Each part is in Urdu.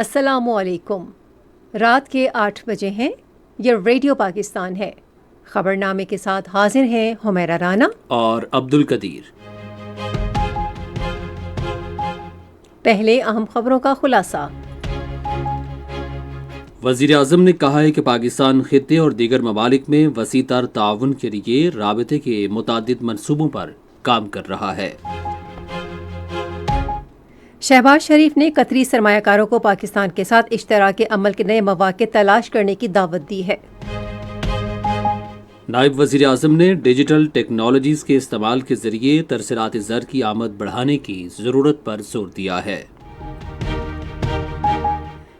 السلام علیکم۔ رات کے 8 بجے ہیں۔ یہ ریڈیو پاکستان ہے۔ خبرنامے کے ساتھ حاضر ہیں حمیرہ رانا اور عبد القدیر۔ پہلے اہم خبروں کا خلاصہ۔ وزیر اعظم نے کہا ہے کہ پاکستان خطے اور دیگر ممالک میں وسیع تر تعاون کے لیے رابطے کے متعدد منصوبوں پر کام کر رہا ہے۔ شہباز شریف نے قطری سرمایہ کاروں کو پاکستان کے ساتھ اشتراک عمل کے نئے مواقع تلاش کرنے کی دعوت دی ہے۔ نائب وزیر اعظم نے ڈیجیٹل ٹیکنالوجیز کے استعمال کے ذریعے ترسیلات زر کی آمد بڑھانے کی ضرورت پر زور دیا ہے۔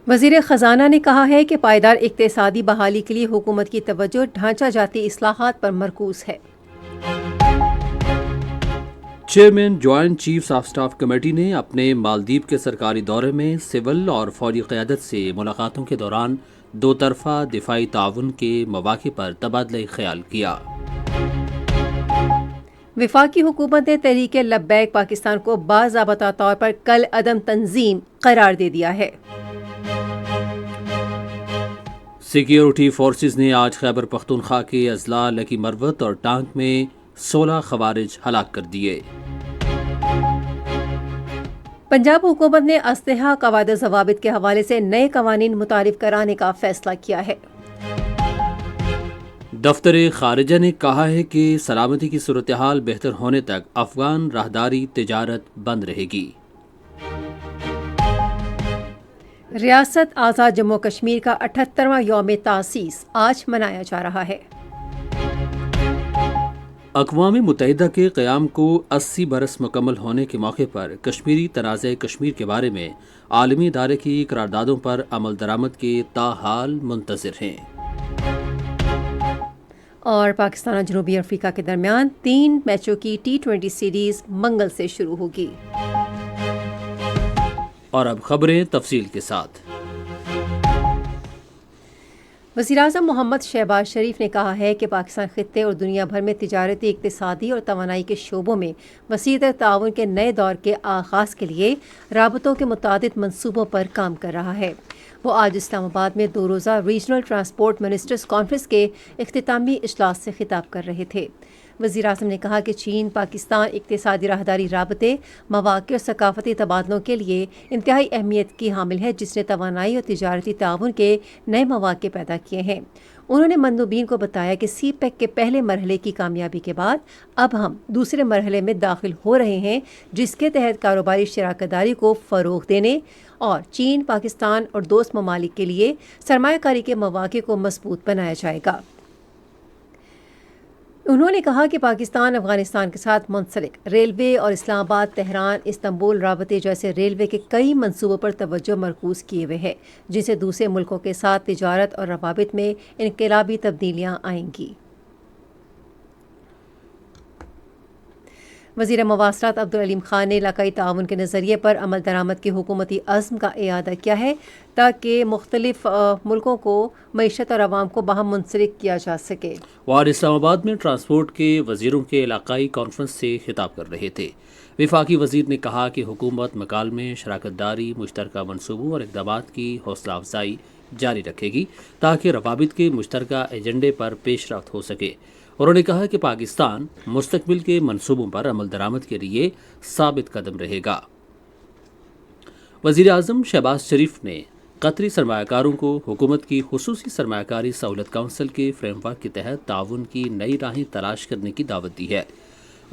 وزیر خزانہ نے کہا ہے کہ پائیدار اقتصادی بحالی کے لیے حکومت کی توجہ ڈھانچہ جاتی اصلاحات پر مرکوز ہے۔ Chairman joint chiefs of staff committee نے اپنے مالدیپ کے سرکاری دورے میں سول اور فوجی قیادت سے ملاقاتوں کے دوران دو طرفہ دفاعی تعاون کے مواقع پر تبادلہ خیال کیا۔ وفاقی حکومت نے تحریک لبیک پاکستان کو باضابطہ طور پر کل عدم تنظیم قرار دے دیا ہے۔ سیکیورٹی فورسز نے آج خیبر پختونخوا کے اضلاع لکی مروت اور ٹانک میں 16 خوارج ہلاک کر دیے۔ پنجاب حکومت نے اسلحہ قواعد و ضوابط کے حوالے سے نئے قوانین متعارف کرانے کا فیصلہ کیا ہے۔ دفتر خارجہ نے کہا ہے کہ سلامتی کی صورتحال بہتر ہونے تک افغان راہداری تجارت بند رہے گی۔ ریاست آزاد جموں کشمیر کا 78واں یوم تاسیس آج منایا جا رہا ہے۔ اقوام متحدہ کے قیام کو 80 برس مکمل ہونے کے موقع پر کشمیری تنازع کشمیر کے بارے میں عالمی ادارے کی قراردادوں پر عمل درآمد کے تاحال منتظر ہیں۔ اور پاکستان اور جنوبی افریقہ کے درمیان 3 میچوں کی T20 سیریز منگل سے شروع ہوگی۔ اور اب خبریں تفصیل کے ساتھ۔ وزیراعظم محمد شہباز شریف نے کہا ہے کہ پاکستان خطے اور دنیا بھر میں تجارتی، اقتصادی اور توانائی کے شعبوں میں وسیع تر تعاون کے نئے دور کے آغاز کے لیے رابطوں کے متعدد منصوبوں پر کام کر رہا ہے۔ وہ آج اسلام آباد میں 2 روزہ ریجنل ٹرانسپورٹ منسٹرز کانفرنس کے اختتامی اجلاس سے خطاب کر رہے تھے۔ وزیر اعظم نے کہا کہ چین پاکستان اقتصادی راہداری رابطے، مواقع اور ثقافتی تبادلوں کے لیے انتہائی اہمیت کی حامل ہے، جس نے توانائی اور تجارتی تعاون کے نئے مواقع پیدا کیے ہیں۔ انہوں نے مندوبین کو بتایا کہ سی پیک کے پہلے مرحلے کی کامیابی کے بعد اب ہم دوسرے مرحلے میں داخل ہو رہے ہیں، جس کے تحت کاروباری شراکت داری کو فروغ دینے اور چین، پاکستان اور دوست ممالک کے لیے سرمایہ کاری کے مواقع کو مضبوط بنایا جائے گا۔ انہوں نے کہا کہ پاکستان افغانستان کے ساتھ منسلک ریلوے اور اسلام آباد تہران استنبول رابطے جیسے ریلوے کے کئی منصوبوں پر توجہ مرکوز کیے ہوئے ہے، جن سے دوسرے ملکوں کے ساتھ تجارت اور روابط میں انقلابی تبدیلیاں آئیں گی۔ وزیر مواصلات عبدالعلیم خان نے علاقائی تعاون کے نظریے پر عمل درآمد کے حکومتی عزم کا اعادہ کیا ہے تاکہ مختلف ملکوں کو معیشت اور عوام کو باہم منسلک کیا جا سکے۔ وہ آج اسلام آباد میں ٹرانسپورٹ کے وزیروں کے علاقائی کانفرنس سے خطاب کر رہے تھے۔ وفاقی وزیر نے کہا کہ حکومت مکالمے، شراکت داری، مشترکہ منصوبوں اور اقدامات کی حوصلہ افزائی جاری رکھے گی تاکہ روابط کے مشترکہ ایجنڈے پر پیش رفت ہو سکے۔ انہوں نے کہا کہ پاکستان مستقبل کے منصوبوں پر عمل درآمد کے لیے ثابت قدم رہے گا۔ وزیر اعظم شہباز شریف نے قطری سرمایہ کاروں کو حکومت کی خصوصی سرمایہ کاری سہولت کونسل کے فریم ورک کے تحت تعاون کی نئی راہیں تلاش کرنے کی دعوت دی ہے۔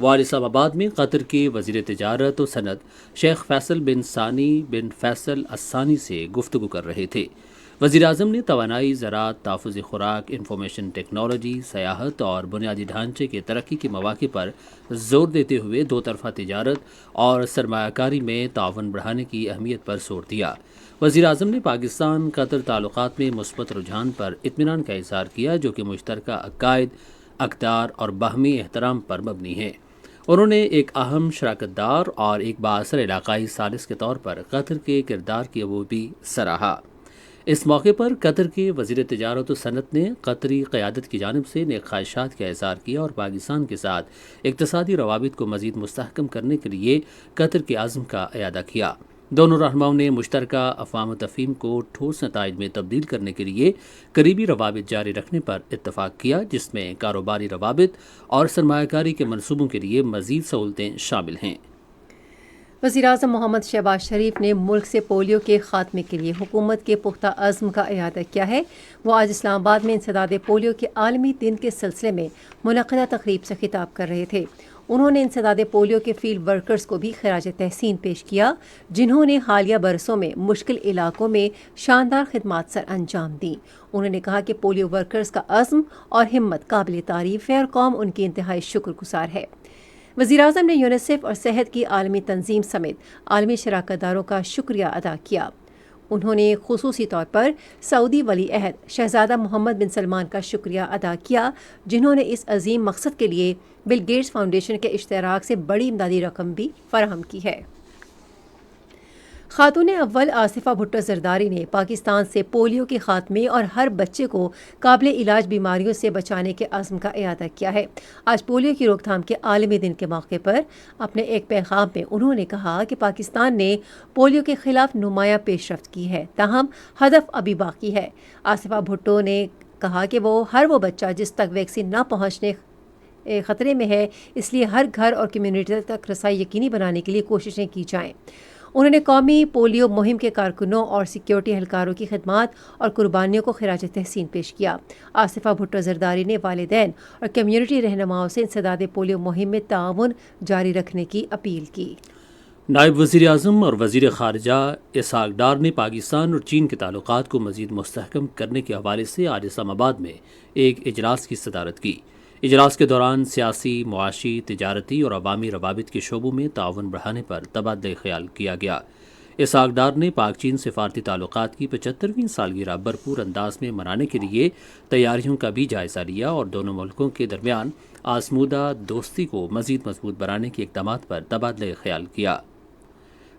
وہ آج اسلام آباد میں قطر کے وزیر تجارت و صنعت شیخ فیصل بن ثانی بن فیصل الثانی سے گفتگو کر رہے تھے۔ وزیر اعظم نے توانائی، زراعت، تحفظ خوراک، انفارمیشن ٹیکنالوجی، سیاحت اور بنیادی ڈھانچے کے ترقی کے مواقع پر زور دیتے ہوئے دو طرفہ تجارت اور سرمایہ کاری میں تعاون بڑھانے کی اہمیت پر زور دیا۔ وزیر اعظم نے پاکستان قطر تعلقات میں مثبت رجحان پر اطمینان کا اظہار کیا، جو کہ مشترکہ عقائد، اقدار اور باہمی احترام پر مبنی ہے۔ انہوں نے ایک اہم شراکت دار اور ایک بااثر علاقائی ثالث کے طور پر قطر کے کردار کی وہ بھی سراہا۔ اس موقع پر قطر کے وزیر تجارت و صنعت نے قطری قیادت کی جانب سے نیک خواہشات کا اظہار کیا اور پاکستان کے ساتھ اقتصادی روابط کو مزید مستحکم کرنے کے لیے قطر کے عزم کا اعادہ کیا۔ دونوں رہنماؤں نے مشترکہ افہام و تفہیم کو ٹھوس نتائج میں تبدیل کرنے کے لیے قریبی روابط جاری رکھنے پر اتفاق کیا، جس میں کاروباری روابط اور سرمایہ کاری کے منصوبوں کے لیے مزید سہولتیں شامل ہیں۔ وزیراعظم محمد شہباز شریف نے ملک سے پولیو کے خاتمے کے لیے حکومت کے پختہ عزم کا اعادہ کیا ہے۔ وہ آج اسلام آباد میں انسداد پولیو کے عالمی دن کے سلسلے میں منعقدہ تقریب سے خطاب کر رہے تھے۔ انہوں نے انسداد پولیو کے فیلڈ ورکرز کو بھی خراج تحسین پیش کیا، جنہوں نے حالیہ برسوں میں مشکل علاقوں میں شاندار خدمات سر انجام دیں۔ انہوں نے کہا کہ پولیو ورکرز کا عزم اور ہمت قابل تعریف ہے اور قوم ان کی انتہائی شکر گزار ہے۔ وزیراعظم نے یونیسیف اور صحت کی عالمی تنظیم سمیت عالمی شراکت داروں کا شکریہ ادا کیا۔ انہوں نے خصوصی طور پر سعودی ولی عہد شہزادہ محمد بن سلمان کا شکریہ ادا کیا، جنہوں نے اس عظیم مقصد کے لیے بل گیٹس فاؤنڈیشن کے اشتراک سے بڑی امدادی رقم بھی فراہم کی ہے۔ خاتون اول آصفہ بھٹو زرداری نے پاکستان سے پولیو کے خاتمے اور ہر بچے کو قابل علاج بیماریوں سے بچانے کے عزم کا اعادہ کیا ہے۔ آج پولیو کی روک تھام کے عالمی دن کے موقع پر اپنے ایک پیغام میں انہوں نے کہا کہ پاکستان نے پولیو کے خلاف نمایاں پیش رفت کی ہے، تاہم ہدف ابھی باقی ہے۔ آصفہ بھٹو نے کہا کہ ہر وہ بچہ جس تک ویکسین نہ پہنچنے خطرے میں ہے، اس لیے ہر گھر اور کمیونٹی تک رسائی یقینی بنانے کے لیے کوششیں کی جائیں۔ انہوں نے قومی پولیو مہم کے کارکنوں اور سیکیورٹی اہلکاروں کی خدمات اور قربانیوں کو خراج تحسین پیش کیا۔ آصفہ بھٹو زرداری نے والدین اور کمیونٹی رہنماؤں سے انسداد پولیو مہم میں تعاون جاری رکھنے کی اپیل کی۔ نائب وزیر اعظم اور وزیر خارجہ اسحاق ڈار نے پاکستان اور چین کے تعلقات کو مزید مستحکم کرنے کے حوالے سے آج اسلام آباد میں ایک اجلاس کی صدارت کی۔ اجلاس کے دوران سیاسی، معاشی، تجارتی اور عوامی روابط کے شعبوں میں تعاون بڑھانے پر تبادلہ خیال کیا گیا۔ اسحاق ڈار نے پاک چین سفارتی تعلقات کی 75ویں سالگرہ بھرپور انداز میں منانے کے لیے تیاریوں کا بھی جائزہ لیا اور دونوں ملکوں کے درمیان آزمودہ دوستی کو مزید مضبوط بنانے کے اقدامات پر تبادلہ خیال کیا۔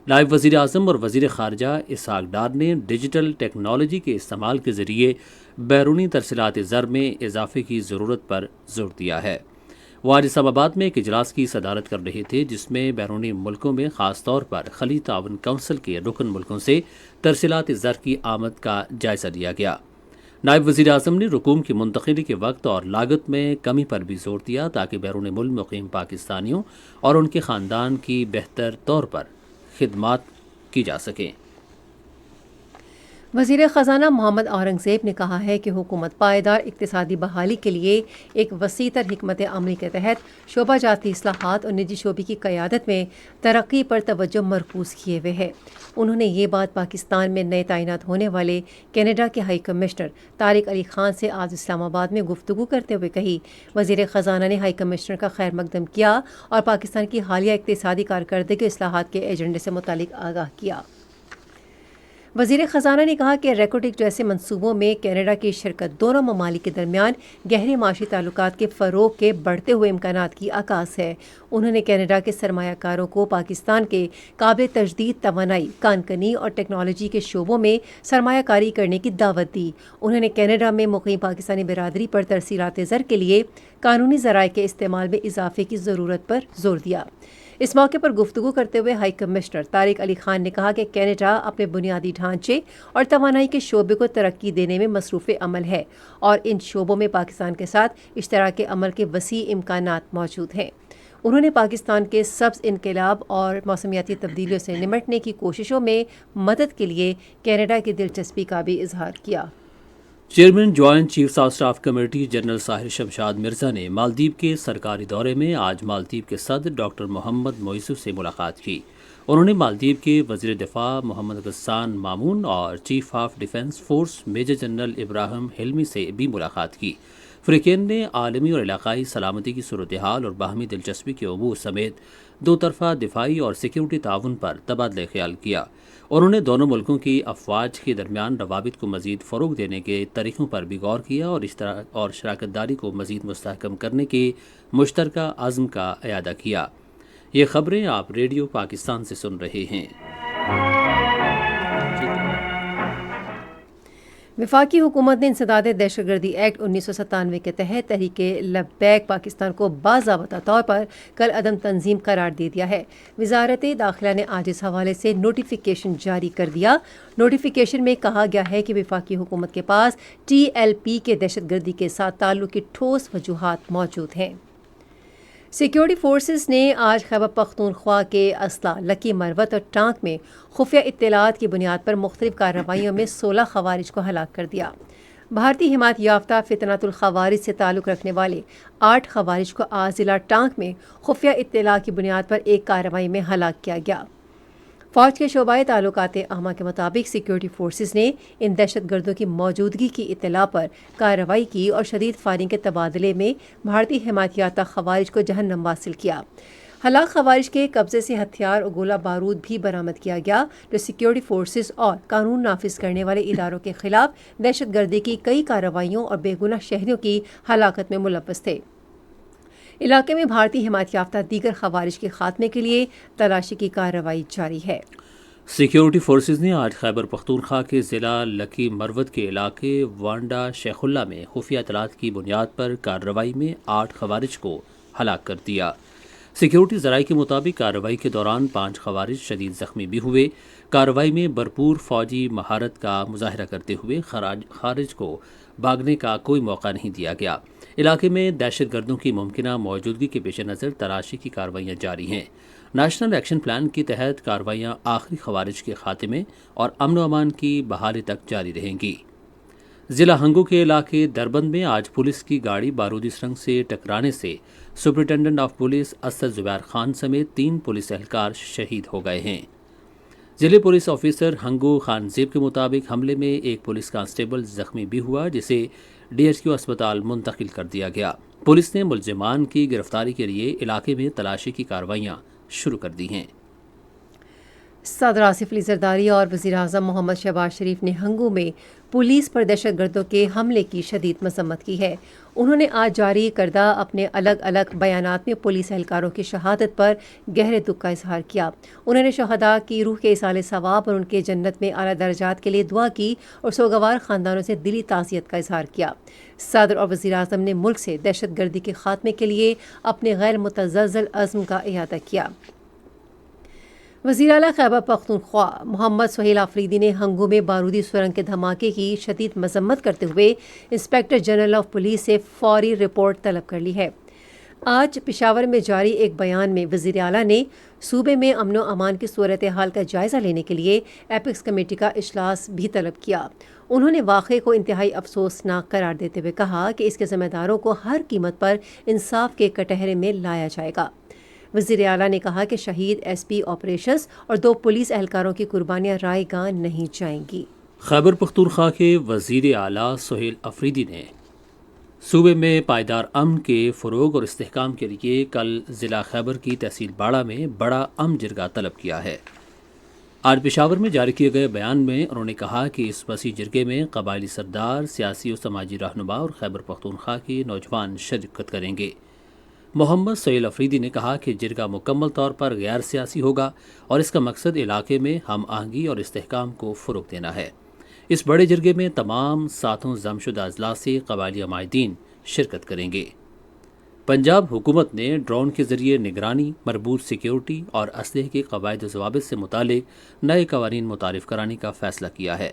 نائب وزیر اعظم اور وزیر خارجہ اسحاق ڈار نے ڈیجیٹل ٹیکنالوجی کے استعمال کے ذریعے بیرونی ترسیلات زر میں اضافے کی ضرورت پر زور دیا ہے۔ وہ آج اسلام آباد میں ایک اجلاس کی صدارت کر رہے تھے، جس میں بیرونی ملکوں میں خاص طور پر خلیج تعاون کونسل کے رکن ملکوں سے ترسیلات زر کی آمد کا جائزہ لیا گیا۔ نائب وزیر اعظم نے رقوم کی منتقلی کے وقت اور لاگت میں کمی پر بھی زور دیا تاکہ بیرون ملک مقیم پاکستانیوں اور ان کے خاندان کی بہتر طور پر خدمات کی جا سکیں۔ وزیر خزانہ محمد اورنگزیب نے کہا ہے کہ حکومت پائیدار اقتصادی بحالی کے لیے ایک وسیع تر حکمت عملی کے تحت شعبہ جاتی اصلاحات اور نجی شعبے کی قیادت میں ترقی پر توجہ مرکوز کیے ہوئے ہے۔ انہوں نے یہ بات پاکستان میں نئے تعینات ہونے والے کینیڈا کے ہائی کمشنر طارق علی خان سے آج اسلام آباد میں گفتگو کرتے ہوئے کہی۔ وزیر خزانہ نے ہائی کمشنر کا خیر مقدم کیا اور پاکستان کی حالیہ اقتصادی کارکردگی اصلاحات کے ایجنڈے سے متعلق آگاہ کیا۔ وزیر خزانہ نے کہا کہ ریکوٹک جیسے منصوبوں میں کینیڈا کی شرکت دونوں ممالک کے درمیان گہرے معاشی تعلقات کے فروغ کے بڑھتے ہوئے امکانات کی عکاس ہے۔ انہوں نے کینیڈا کے سرمایہ کاروں کو پاکستان کے قابل تجدید توانائی، کان کنی اور ٹیکنالوجی کے شعبوں میں سرمایہ کاری کرنے کی دعوت دی۔ انہوں نے کینیڈا میں مقیم پاکستانی برادری پر ترسیلات زر کے لیے قانونی ذرائع کے استعمال میں اضافے کی ضرورت پر زور دیا۔ اس موقع پر گفتگو کرتے ہوئے ہائی کمشنر طارق علی خان نے کہا کہ کینیڈا اپنے بنیادی ڈھانچے اور توانائی کے شعبے کو ترقی دینے میں مصروف عمل ہے اور ان شعبوں میں پاکستان کے ساتھ اشتراک عمل کے وسیع امکانات موجود ہیں۔ انہوں نے پاکستان کے سبز انقلاب اور موسمیاتی تبدیلیوں سے نمٹنے کی کوششوں میں مدد کے لیے کینیڈا کی دلچسپی کا بھی اظہار کیا۔ Chairman joint chief of staff committee general Sahir Shamshad Mirza نے مالدیپ کے سرکاری دورے میں آج مالدیپ کے صدر ڈاکٹر محمد موئزو سے ملاقات کی۔ انہوں نے مالدیپ کے وزیر دفاع محمد غسان مامون اور chief of defence force major general Ibrahim Hilmi سے بھی ملاقات کی۔ فریقین نے عالمی اور علاقائی سلامتی کی صورتحال اور باہمی دلچسپی کے امور سمیت دو طرفہ دفاعی اور سیکیورٹی تعاون پر تبادلہ خیال کیا۔ انہوں نے دونوں ملکوں کی افواج کے درمیان روابط کو مزید فروغ دینے کے طریقوں پر بھی غور کیا اور شراکت داری کو مزید مستحکم کرنے کے مشترکہ عزم کا اعادہ کیا۔ یہ خبریں آپ ریڈیو پاکستان سے سن رہے ہیں۔ وفاقی حکومت نے انسداد دہشت گردی ایکٹ 1997 کے تحت تحریک لبیک پاکستان کو باضابطہ طور پر کل عدم تنظیم قرار دے دیا ہے۔ وزارت داخلہ نے آج اس حوالے سے نوٹیفیکیشن جاری کر دیا۔ نوٹیفیکیشن میں کہا گیا ہے کہ وفاقی حکومت کے پاس TLP کے دہشت گردی کے ساتھ تعلق کی ٹھوس وجوہات موجود ہیں۔ سیکیورٹی فورسز نے آج خیبر پختونخوا کے اسلحہ لکی مروت اور ٹانک میں خفیہ اطلاعات کی بنیاد پر مختلف کارروائیوں میں 16 خوارج کو ہلاک کر دیا۔ بھارتی حمایت یافتہ فتنۃ الخوارج سے تعلق رکھنے والے 8 خوارج کو آج ضلع ٹانک میں خفیہ اطلاع کی بنیاد پر ایک کارروائی میں ہلاک کیا گیا۔ فوج کے شعبہ تعلقات عامہ کے مطابق سیکیورٹی فورسز نے ان دہشت گردوں کی موجودگی کی اطلاع پر کارروائی کی اور شدید فائرنگ کے تبادلے میں بھارتی حمایت یافتہ خوارج کو جہنم واصل کیا۔ ہلاک خوارج کے قبضے سے ہتھیار اور گولہ بارود بھی برآمد کیا گیا، جو سیکیورٹی فورسز اور قانون نافذ کرنے والے اداروں کے خلاف دہشت گردی کی کئی کارروائیوں اور بے گناہ شہریوں کی ہلاکت میں ملوث تھے۔ علاقے میں بھارتی حمایت یافتہ دیگر خوارج کے خاتمے کے لیے تلاشی کی کارروائی جاری ہے۔ سیکیورٹی فورسز نے آج خیبر پختونخوا کے ضلع لکی مروت کے علاقے وانڈا شیخ اللہ میں خفیہ اطلاعات کی بنیاد پر کارروائی میں 8 خوارج کو ہلاک کر دیا۔ سیکیورٹی ذرائع کے مطابق کارروائی کے دوران 5 خوارج شدید زخمی بھی ہوئے۔ کارروائی میں بھرپور فوجی مہارت کا مظاہرہ کرتے ہوئے خارج کو بھاگنے کا کوئی موقع نہیں دیا گیا۔ علاقے میں دہشت گردوں کی ممکنہ موجودگی کے پیش نظر تلاشی کی کارروائیاں جاری ہیں۔ نیشنل ایکشن پلان کے تحت کارروائیاں آخری خوارج کے خاتمے اور امن و امان کی بحالی تک جاری رہیں گی۔ ضلع ہنگو کے علاقے دربند میں آج پولیس کی گاڑی بارودی سرنگ سے ٹکرانے سے سپرنٹینڈنٹ آف پولیس اسد زبیر خان سمیت 3 پولیس اہلکار شہید ہو گئے ہیں۔ ضلع پولیس آفیسر ہنگو خان زیب کے مطابق حملے میں ایک پولیس کانسٹیبل زخمی بھی ہوا، جسے DHQ اسپتال منتقل کر دیا گیا۔ پولیس نے ملزمان کی گرفتاری کے لیے علاقے میں تلاشی کی کارروائیاں شروع کر دی ہیں۔ صدر آصف علی زرداری اور وزیر اعظم محمد شہباز شریف نے ہنگو میں پولیس پر دہشت گردوں کے حملے کی شدید مذمت کی ہے۔ انہوں نے آج جاری کردہ اپنے الگ الگ بیانات میں پولیس اہلکاروں کی شہادت پر گہرے دکھ کا اظہار کیا۔ انہوں نے شہداء کی روح کے ایصال ثواب اور ان کے جنت میں اعلیٰ درجات کے لیے دعا کی اور سوگوار خاندانوں سے دلی تعزیت کا اظہار کیا۔ صدر اور وزیر اعظم نے ملک سے دہشت گردی کے خاتمے کے لیے اپنے غیر متزلزل عزم کا احاطہ کیا۔ وزیر اعلیٰ خیبر پختونخوا محمد سہیل آفریدی نے ہنگو میں بارودی سرنگ کے دھماکے کی شدید مذمت کرتے ہوئے انسپکٹر جنرل آف پولیس سے فوری رپورٹ طلب کر لی ہے۔ آج پشاور میں جاری ایک بیان میں وزیر اعلیٰ نے صوبے میں امن و امان کی صورتحال کا جائزہ لینے کے لیے ایپیکس کمیٹی کا اجلاس بھی طلب کیا۔ انہوں نے واقعے کو انتہائی افسوسناک قرار دیتے ہوئے کہا کہ اس کے ذمہ داروں کو ہر قیمت پر انصاف کے کٹہرے میں لایا جائے گا۔ وزیر اعلیٰ نے کہا کہ شہید SP آپریشنز اور 2 پولیس اہلکاروں کی قربانیاں رائے گاں نہیں جائیں گی۔ خیبر پختونخوا کے وزیر اعلیٰ سہیل آفریدی نے صوبے میں پائیدار امن کے فروغ اور استحکام کے لیے کل ضلع خیبر کی تحصیل باڑہ میں بڑا امن جرگہ طلب کیا ہے۔ آج پشاور میں جاری کیے گئے بیان میں انہوں نے کہا کہ اس وسیع جرگے میں قبائلی سردار، سیاسی و سماجی رہنما اور خیبر پختونخوا کے نوجوان شرکت کریں گے۔ محمد سہیل آفریدی نے کہا کہ جرگہ مکمل طور پر غیر سیاسی ہوگا اور اس کا مقصد علاقے میں ہم آہنگی اور استحکام کو فروغ دینا ہے۔ اس بڑے جرگے میں تمام ساتھوں ضم شدہ اضلاع سے قبائلی عمائدین شرکت کریں گے۔ پنجاب حکومت نے ڈرون کے ذریعے نگرانی، مربوط سیکیورٹی اور اسلحے کے قواعد و ضوابط سے متعلق نئے قوانین متعارف کرانے کا فیصلہ کیا ہے۔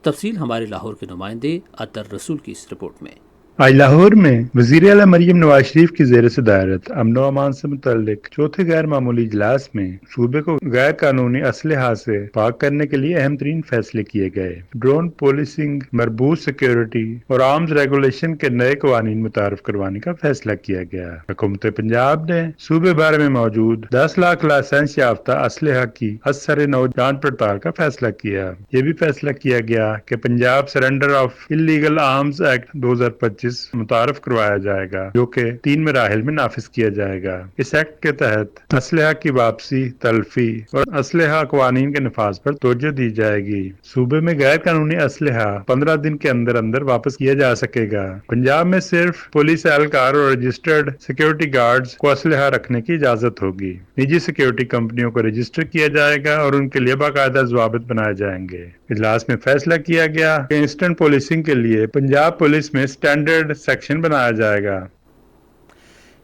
تفصیل ہمارے لاہور کے نمائندے اطہر رسول کی اس رپورٹ میں۔ آج لاہور میں وزیر اعلیٰ مریم نواز شریف کی زیر صدارت امن و امان سے متعلق چوتھے غیر معمولی اجلاس میں صوبے کو غیر قانونی اسلحہ سے پاک کرنے کے لیے اہم ترین فیصلے کیے گئے۔ ڈرون پالیسنگ، مربوط سیکیورٹی اور آرمز ریگولیشن کے نئے قوانین متعارف کروانے کا فیصلہ کیا گیا۔ حکومت پنجاب نے صوبے بھر میں موجود 10 لاکھ لائسنس یافتہ اسلحہ کی ازسر نو جانچ پڑتال کا فیصلہ کیا۔ یہ بھی فیصلہ کیا گیا کہ Punjab surrender of illegal arms act 2025 25 متعارف کروایا جائے گا، جو کہ 3 مراحل میں نافذ کیا جائے گا۔ اس ایکٹ کے تحت اسلحہ کی واپسی، تلفی اور اسلحہ قوانین کے نفاذ پر توجہ دی جائے گی۔ صوبے میں غیر قانونی اسلحہ 15 دن کے اندر اندر واپس کیا جا سکے گا۔ پنجاب میں صرف پولیس اہلکار اور رجسٹرڈ سیکیورٹی گارڈز کو اسلحہ رکھنے کی اجازت ہوگی۔ نجی سیکیورٹی کمپنیوں کو رجسٹر کیا جائے گا اور ان کے لیے باقاعدہ ضوابط بنائے جائیں گے۔ اجلاس میں فیصلہ کیا گیا کہ انسٹنٹ پولیسنگ کے لیے پنجاب پولیس میں سٹینڈرڈ سیکشن بنایا جائے گا۔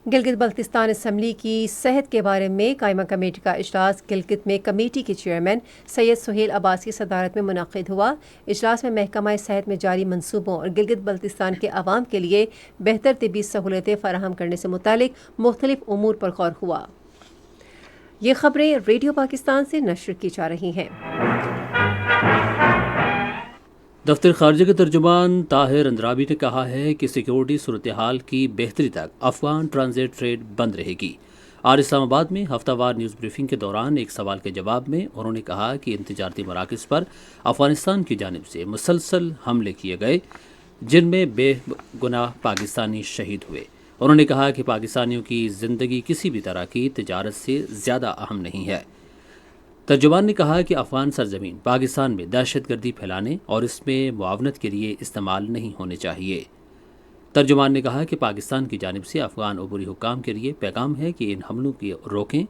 گلگت بلتستان اسمبلی کی صحت کے بارے میں قائمہ کمیٹی کا اجلاس گلگت میں کمیٹی کے چیئرمین سید سہیل عباس کی صدارت میں منعقد ہوا۔ اجلاس میں محکمہ صحت میں جاری منصوبوں اور گلگت بلتستان کے عوام کے لیے بہتر طبی سہولتیں فراہم کرنے سے متعلق مختلف امور پر غور ہوا۔ یہ خبریں ریڈیو پاکستان سے نشر کی جا رہی ہیں۔ دفتر خارجہ کے ترجمان طاہر اندرابی نے کہا ہے کہ سیکیورٹی صورتحال کی بہتری تک افغان ٹرانزٹ ٹریڈ بند رہے گی۔ آج اسلام آباد میں ہفتہ وار نیوز بریفنگ کے دوران ایک سوال کے جواب میں انہوں نے کہا کہ ان تجارتی مراکز پر افغانستان کی جانب سے مسلسل حملے کیے گئے جن میں بے گناہ پاکستانی شہید ہوئے۔ انہوں نے کہا کہ پاکستانیوں کی زندگی کسی بھی طرح کی تجارت سے زیادہ اہم نہیں ہے۔ ترجمان نے کہا کہ افغان سرزمین پاکستان میں دہشت گردی پھیلانے اور اس میں معاونت کے لیے استعمال نہیں ہونے چاہیے۔ ترجمان نے کہا کہ پاکستان کی جانب سے افغان عبوری حکام کے لیے پیغام ہے کہ ان حملوں کی روکیں،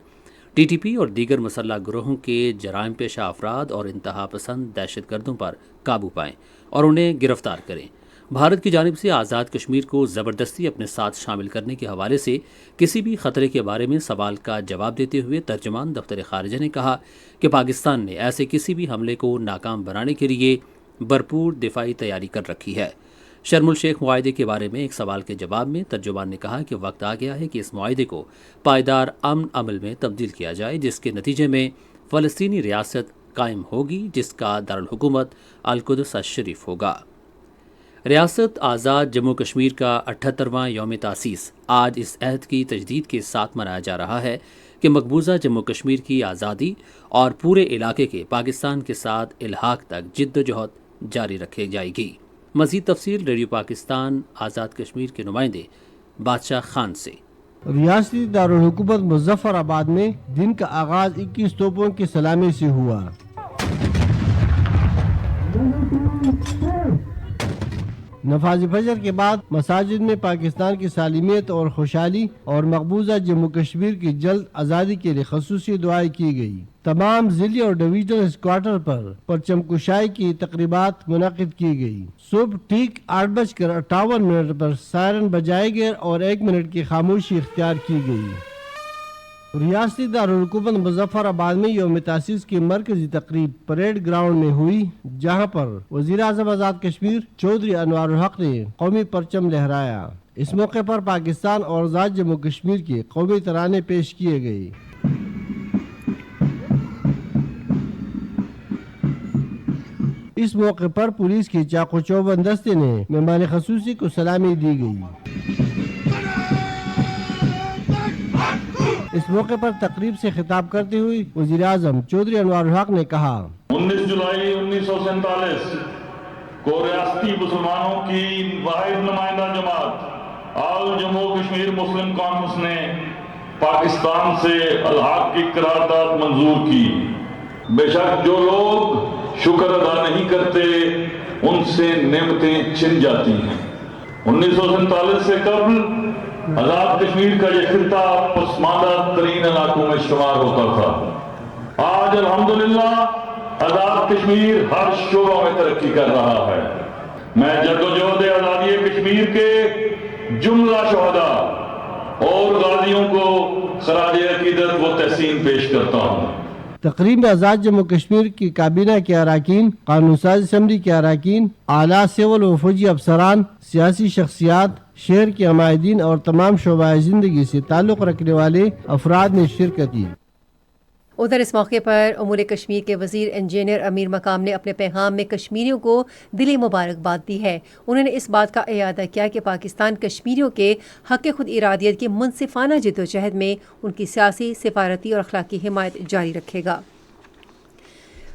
ٹی ٹی پی اور دیگر مسلح گروہوں کے جرائم پیشہ افراد اور انتہا پسند دہشت گردوں پر قابو پائیں اور انہیں گرفتار کریں۔ بھارت کی جانب سے آزاد کشمیر کو زبردستی اپنے ساتھ شامل کرنے کے حوالے سے کسی بھی خطرے کے بارے میں سوال کا جواب دیتے ہوئے ترجمان دفتر خارجہ نے کہا کہ پاکستان نے ایسے کسی بھی حملے کو ناکام بنانے کے لیے بھرپور دفاعی تیاری کر رکھی ہے۔ شرم الشیخ معاہدے کے بارے میں ایک سوال کے جواب میں ترجمان نے کہا کہ وقت آ گیا ہے کہ اس معاہدے کو پائیدار امن عمل میں تبدیل کیا جائے، جس کے نتیجے میں فلسطینی ریاست قائم ہوگی جس کا دارالحکومت القدس الشریف ہوگا۔ ریاست آزاد جموں کشمیر کا 78واں یوم تاسیس آج اس عہد کی تجدید کے ساتھ منایا جا رہا ہے کہ مقبوضہ جموں کشمیر کی آزادی اور پورے علاقے کے پاکستان کے ساتھ الحاق تک جد و جہد جاری رکھی جائے گی۔ مزید تفصیل ریڈیو پاکستان آزاد کشمیر کے نمائندے بادشاہ خان سے۔ ریاستی دارالحکومت مظفر آباد میں دن کا آغاز 21 توپوں کی سلامی سے ہوا۔ نماز فجر کے بعد مساجد میں پاکستان کی سالمیت اور خوشحالی اور مقبوضہ جموں کشمیر کی جلد آزادی کے لیے خصوصی دعائیں کی گئی۔ تمام ضلعی اور ڈویژنل ہیڈ کوارٹر پر پرچم کشائی کی تقریبات منعقد کی گئی۔ صبح ٹھیک 8:58 پر سائرن بجائے گئے اور 1 منٹ کی خاموشی اختیار کی گئی۔ ریاستی دارالحکومت مظفر آباد میں یوم تاسیس کی مرکزی تقریب پریڈ گراؤنڈ میں ہوئی، جہاں پر وزیر اعظم آزاد کشمیر چودھری انوار الحق نے قومی پرچم لہرایا۔ اس موقع پر پاکستان اور آزاد جموں کشمیر کے قومی ترانے پیش کیے گئے۔ اس موقع پر پولیس کی چاق و چوبند دستے نے مہمان خصوصی کو سلامی دی گئی۔ اس موقع پر تقریب سے خطاب کرتے ہوئے وزیر اعظم چودھری انوار الحق نے کہا 19 جولائی 1947 کو ریاستی مسلمانوں کی واحد نمائندہ جماعت آل جموں کشمیر مسلم کانفرنس نے پاکستان سے الحاق کی قرارداد منظور کی۔ بے شک جو لوگ شکر ادا نہیں کرتے ان سے نعمتیں چھن جاتی ہیں۔ 1947 سے قبل آزاد کشمیر کا یہ خطہ پسماندہ ترین علاقوں میں شمار ہوتا تھا۔ آج الحمدللہ آزاد کشمیر ہر شعبہ میں ترقی کر رہا ہے۔ میں جدوجہد آزادی کشمیر کے جملہ شہداء اور غازیوں کو خراج عقیدت و تحسین پیش کرتا ہوں۔ تقریب میں آزاد جموں کشمیر کی کابینہ کے اراکین، قانون ساز اسمبلی کے اراکین، اعلیٰ سول و فوجی افسران، سیاسی شخصیات، شہر کے عمائدین اور تمام شعبۂ زندگی سے تعلق رکھنے والے افراد نے شرکت کی۔ ادھر اس موقع پر امور کشمیر کے وزیر انجینئر امیر مقام نے اپنے پیغام میں کشمیریوں کو دلی مبارکباد دی ہے۔ انہوں نے اس بات کا اعادہ کیا کہ پاکستان کشمیریوں کے حق خود ارادیت کی منصفانہ جدوجہد میں ان کی سیاسی، سفارتی اور اخلاقی حمایت جاری رکھے گا۔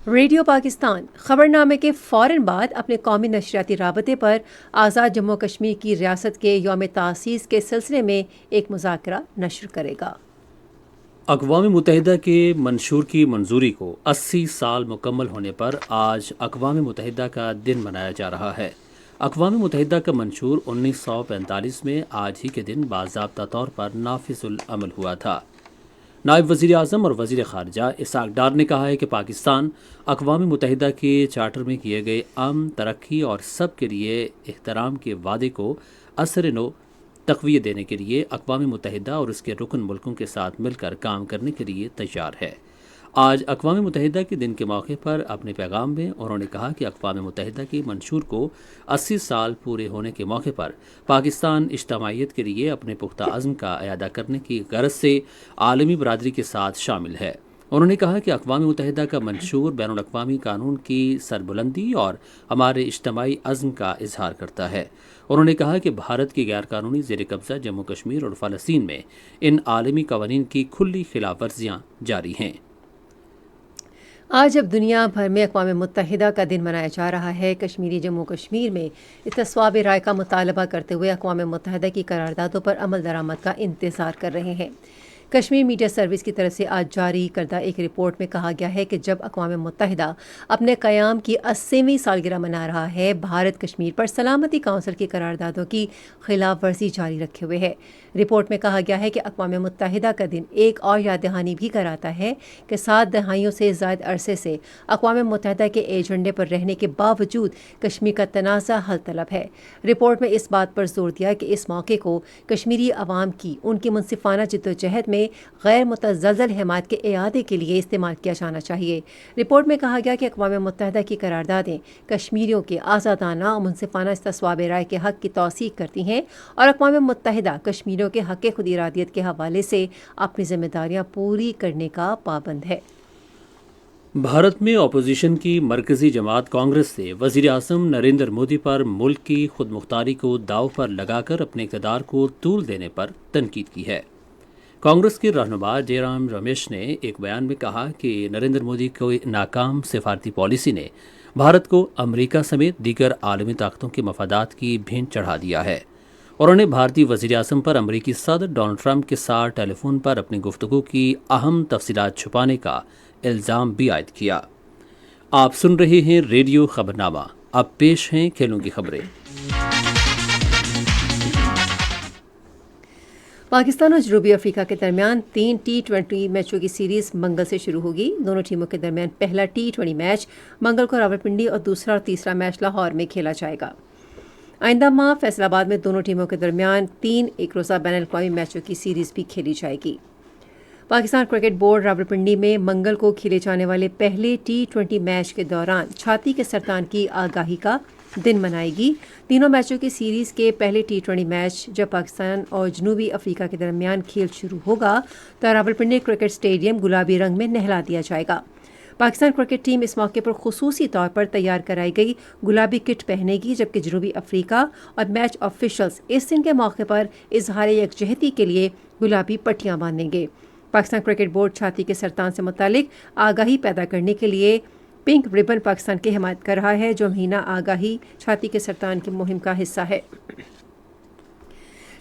ریڈیو پاکستان خبرنامے کے فوراً بعد اپنے قومی نشریاتی رابطے پر آزاد جموں کشمیر کی ریاست کے یوم تاسیس کے سلسلے میں ایک مذاکرہ نشر کرے گا۔ اقوام متحدہ کے منشور کی منظوری کو 80 سال مکمل ہونے پر آج اقوام متحدہ کا دن منایا جا رہا ہے۔ اقوام متحدہ کا منشور 1945 میں آج ہی کے دن باضابطہ طور پر نافذ العمل ہوا تھا۔ نائب وزیر اعظم اور وزیر خارجہ اسحاق ڈار نے کہا ہے کہ پاکستان اقوام متحدہ کے چارٹر میں کیے گئے امن، ترقی اور سب کے لیے احترام کے وعدے کو اثر نو تقویت دینے کے لیے اقوام متحدہ اور اس کے رکن ملکوں کے ساتھ مل کر کام کرنے کے لیے تیار ہے۔ آج اقوام متحدہ کے دن کے موقع پر اپنے پیغام میں انہوں نے کہا کہ اقوام متحدہ کے منشور کو 80 سال پورے ہونے کے موقع پر پاکستان اجتماعیت کے لیے اپنے پختہ عزم کا اعادہ کرنے کی غرض سے عالمی برادری کے ساتھ شامل ہے۔ انہوں نے کہا کہ اقوام متحدہ کا منشور بین الاقوامی قانون کی سربلندی اور ہمارے اجتماعی عزم کا اظہار کرتا ہے۔ انہوں نے کہا کہ بھارت کی غیر قانونی زیر قبضہ جموں کشمیر اور فلسطین میں ان عالمی قوانین کی کھلی خلاف ورزیاں جاری ہیں۔ آج جب دنیا بھر میں اقوام متحدہ کا دن منایا جا رہا ہے، کشمیری جموں کشمیر میں استصواب رائے کا مطالبہ کرتے ہوئے اقوام متحدہ کی قراردادوں پر عمل درآمد کا انتظار کر رہے ہیں۔ کشمیر میڈیا سروس کی طرف سے آج جاری کردہ ایک رپورٹ میں کہا گیا ہے کہ جب اقوام متحدہ اپنے قیام کی 80ویں سالگرہ منا رہا ہے، بھارت کشمیر پر سلامتی کونسل کی قراردادوں کی خلاف ورزی جاری رکھے ہوئے ہے۔ رپورٹ میں کہا گیا ہے کہ اقوام متحدہ کا دن ایک اور یاد دہانی بھی کراتا ہے کہ 7 دہائیوں سے زائد عرصے سے اقوام متحدہ کے ایجنڈے پر رہنے کے باوجود کشمیر کا تنازع حل طلب ہے۔ رپورٹ میں اس بات پر زور دیا کہ اس موقع کو کشمیری عوام کی ان کی منصفانہ جدوجہد میں غیر متزلزل حمایت کے اعادے کے لیے استعمال کیا جانا چاہیے۔ رپورٹ میں کہا گیا کہ اقوام متحدہ کی قراردادیں کشمیریوں کے آزادانہ اور منصفانہ استصواب رائے کے حق کی توثیق کرتی ہیں اور اقوام متحدہ کشمیریوں کے حق خود ارادیت کے حوالے سے اپنی ذمہ داریاں پوری کرنے کا پابند ہے۔ بھارت میں اپوزیشن کی مرکزی جماعت کانگریس نے وزیر اعظم نریندر مودی پر ملک کی خود مختاری کو داؤ پر لگا کر اپنے اقتدار کو طول دینے پر تنقید کی ہے۔ کانگریس کے رہنما جے رام رمیش نے ایک بیان میں کہا کہ نریندر مودی کی ناکام سفارتی پالیسی نے بھارت کو امریکہ سمیت دیگر عالمی طاقتوں کے مفادات کی بھینٹ چڑھا دیا ہے۔ انہوں نے بھارتی وزیر اعظم پر امریکی صدر ڈونلڈ ٹرمپ کے ساتھ ٹیلی فون پر اپنی گفتگو کی اہم تفصیلات چھپانے کا الزام بھی عائد کیا۔ آپ سن رہے ہیں ریڈیو خبرنامہ، اب پیش ہیں کھیلوں کی خبریں۔ پاکستان اور جنوبی افریقہ کے درمیان 3 T20 میچوں کی سیریز منگل سے شروع ہوگی۔ دونوں ٹیموں کے درمیان پہلا T20 میچ منگل کو راولپنڈی اور دوسرا اور تیسرا میچ لاہور میں کھیلا جائے گا۔ آئندہ ماہ فیصل آباد میں دونوں ٹیموں کے درمیان 3 ایک روزہ بین الاقوامی میچوں کی سیریز بھی کھیلی جائے گی۔ پاکستان کرکٹ بورڈ راولپنڈی میں منگل کو کھیلے جانے والے پہلے T20 میچ کے دوران چھاتی کے سرطان کی آگاہی کا دن منائے گی۔ تینوں میچوں کی سیریز کے پہلے T20 میچ جب پاکستان اور جنوبی افریقہ کے درمیان کھیل شروع ہوگا تو راولپنڈی کرکٹ اسٹیڈیم گلابی رنگ میں نہلا دیا جائے گا۔ پاکستان کرکٹ ٹیم اس موقع پر خصوصی طور پر تیار کرائی گئی گلابی کٹ پہنے گی، جبکہ جنوبی افریقہ اور میچ آفیشلز اس دن کے موقع پر اظہار یکجہتی کے لیے گلابی پٹیاں باندھیں گے۔ پاکستان کرکٹ بورڈ چھاتی کے سرطان سے متعلق آگاہی پیدا کرنے کے لیے پنک ربن پاکستان کی حمایت کر رہا ہے، جو مہینہ آگاہی چھاتی کے سرطان کی مہم کا حصہ ہے۔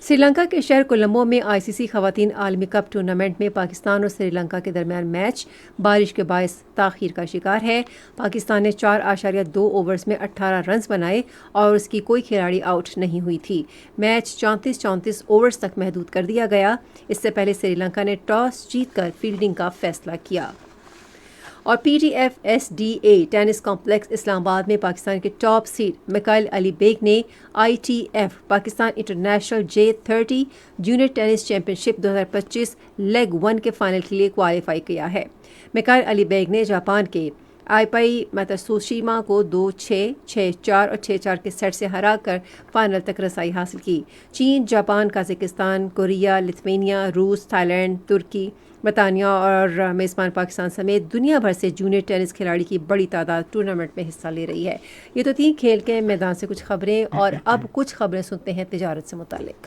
سری لنکا کے شہر کولمبو میں ICC خواتین عالمی کپ ٹورنامنٹ میں پاکستان اور سری لنکا کے درمیان میچ بارش کے باعث تاخیر کا شکار ہے۔ پاکستان نے 4.2 اوورز میں 18 رنز بنائے اور اس کی کوئی کھلاڑی آؤٹ نہیں ہوئی تھی۔ میچ 34 اوورز تک محدود کر دیا گیا۔ اس سے پہلے سری لنکا نے ٹاس جیت کر فیلڈنگ کا فیصلہ کیا۔ اور PTF-SDA ٹینس کمپلیکس اسلام آباد میں پاکستان کے ٹاپ سیڈ میکائل علی بیگ نے ITF Pakistan international J30 junior tennis championship 2025 league 1 کے فائنل کے لیے کوالیفائی کیا ہے۔ میکائل علی بیگ نے جاپان کے آئیپائی میتاسوشیما کو 2-6، 6-4 اور 6-4 کے سیٹ سے ہرا کر فائنل تک رسائی حاصل کی۔ چین، جاپان، قازقستان، کوریا، لتھوینیا، روس، تھائی لینڈ، ترکی، برطانیہ اور میزبان پاکستان سمیت دنیا بھر سے جونیئر ٹینس کھلاڑی کی بڑی تعداد ٹورنامنٹ میں حصہ لے رہی ہے۔ یہ تو تھی کھیل کے میدان سے کچھ خبریں، اور اب کچھ خبریں سنتے ہیں تجارت سے متعلق۔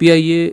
PIA